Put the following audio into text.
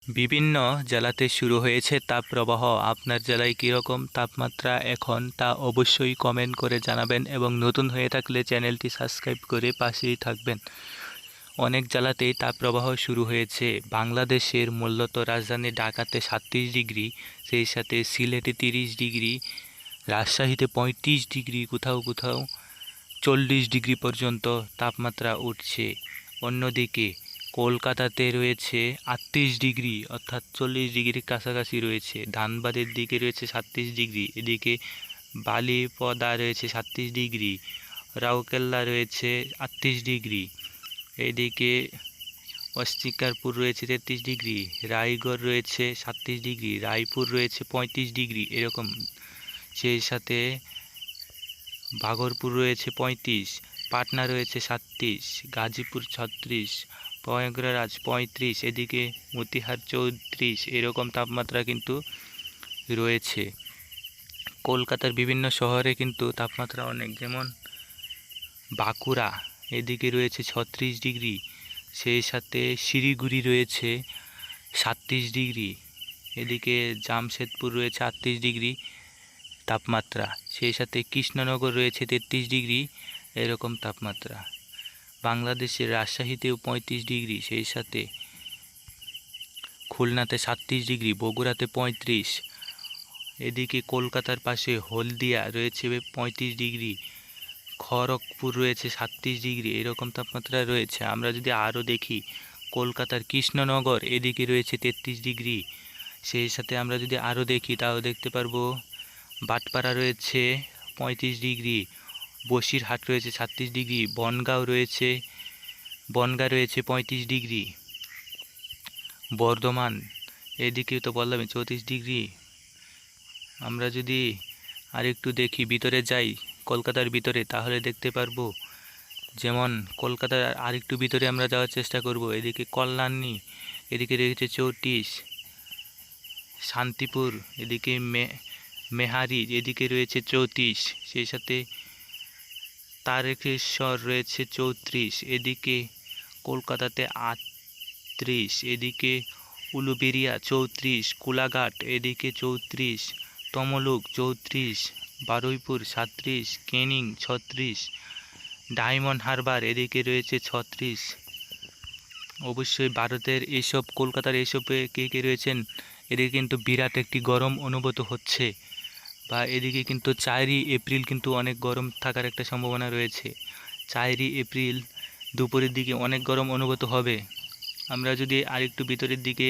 বিভিন্ন জেলাতে শুরু হয়েছে তাপপ্রবাহ। আপনার জেলায় কীরকম তাপমাত্রা এখন তা অবশ্যই কমেন্ট করে জানাবেন এবং নতুন হয়ে থাকলে চ্যানেলটি সাবস্ক্রাইব করে পাশেই থাকবেন। অনেক জেলাতেই তাপপ্রবাহ শুরু হয়েছে। বাংলাদেশের মূলত রাজধানী ঢাকাতে 37 ডিগ্রি, সেই সাথে সিলেটে 30 ডিগ্রি, রাজশাহীতে 35 ডিগ্রি, কোথাও কোথাও 40 ডিগ্রি পর্যন্ত তাপমাত্রা উঠছে। অন্যদিকে কলকাতাতে রয়েছে 38 ডিগ্রি, অর্থাৎ 40 ডিগ্রির কাছাকাছি রয়েছে। ধানবাদের দিকে রয়েছে 37 ডিগ্রি, এদিকে বালিপদা রয়েছে 37 ডিগ্রি, রাউরকেলা রয়েছে 38 ডিগ্রি, এদিকে অস্তিকারপুর রয়েছে 33 ডিগ্রি, রায়গড় রয়েছে 37 ডিগ্রি, রায়পুর রয়েছে 35 ডিগ্রি এরকম। সেই সাথে ভাগলপুর রয়েছে 35, পাটনা রয়েছে 37, গাজীপুর 36, প্রয়াগরাজ 35, এদিকে মতিহার 34, এরকম তাপমাত্রা কিন্তু রয়েছে। কলকাতার বিভিন্ন শহরে কিন্তু তাপমাত্রা অনেক, যেমন বাঁকুড়া এদিকে রয়েছে 36 ডিগ্রি, সেই সাথে শিলিগুড়ি রয়েছে 37 ডিগ্রি, এদিকে জামশেদপুর রয়েছে 38 ডিগ্রি তাপমাত্রা, সেই সাথে কৃষ্ণনগর রয়েছে 33 ডিগ্রি এরকম তাপমাত্রা। বাংলাদেশের রাজশাহীতেও 35 ডিগ্রি, সেই সাথে খুলনাতে 37 ডিগ্রি, বগুড়াতে 35, এদিকে কলকাতার পাশে হলদিয়া রয়েছে 35 ডিগ্রি, খড়গপুর রয়েছে 37 ডিগ্রি এরকম তাপমাত্রা রয়েছে। আমরা যদি আরও দেখি, কলকাতার কৃষ্ণনগর এদিকে রয়েছে 33 ডিগ্রি, সেই সাথে আমরা যদি আরও দেখি তাও দেখতে পারবো বাটপাড়া রয়েছে 35 ডিগ্রি, বসিরহাট রয়েছে 36 ডিগ্রি, বনগাঁ রয়েছে 35 ডিগ্রি, বর্ধমান এদিকে তো বললাম 34 ডিগ্রি। আমরা যদি আরেকটু দেখি, ভিতরে যাই কলকাতার ভিতরে, তাহলে দেখতে পারবো, যেমন কলকাতার আরেকটু ভিতরে আমরা যাওয়ার চেষ্টা করব। এদিকে কল্যাণী এদিকে রয়েছে 34, শান্তিপুর এদিকে মেহারি এদিকে রয়েছে 34, সেই সাথে তারকেশ্বর রয়েছে 34, এদিকে কলকাতাতে 38, এদিকে উলুবেড়িয়া 34, কোলাঘাট এদিকে 34, তমলুক 34, বারুইপুর 37, ক্যানিং 36, ডায়মন্ড হারবার এদিকে রয়েছে 36। অবশ্যই ভারতের এইসব, কলকাতার এইসবে কে কে রয়েছেন, এদিকে কিন্তু বিরাট একটি গরম অনুভূত হচ্ছে, বা এদিকে কিন্তু 4ই এপ্রিল কিন্তু অনেক গরম থাকার একটা সম্ভাবনা রয়েছে। 4ই এপ্রিল দুপুরের দিকে অনেক গরম অনুভূত হবে। আমরা যদি আরেকটু ভিতরের দিকে